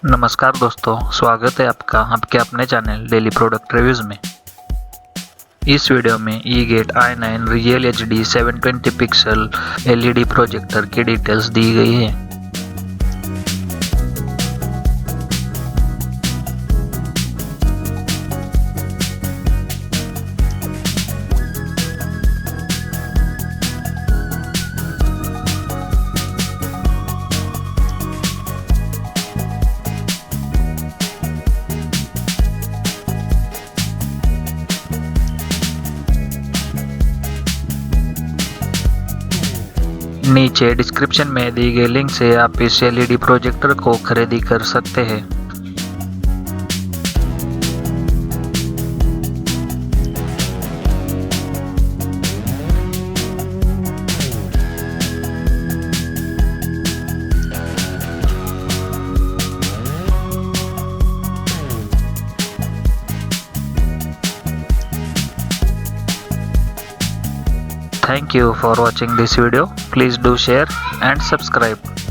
नमस्कार दोस्तों, स्वागत है आपका आपके अपने चैनल डेली प्रोडक्ट रिव्यूज़ में। इस वीडियो में Egate i9 Real HD 720 pixel LED projector की डिटेल्स दी गई है। नीचे डिस्क्रिप्शन में दी गई लिंक से आप इस LED प्रोजेक्टर को खरीदी कर सकते हैं। Thank you for watching this video. Please do share and subscribe.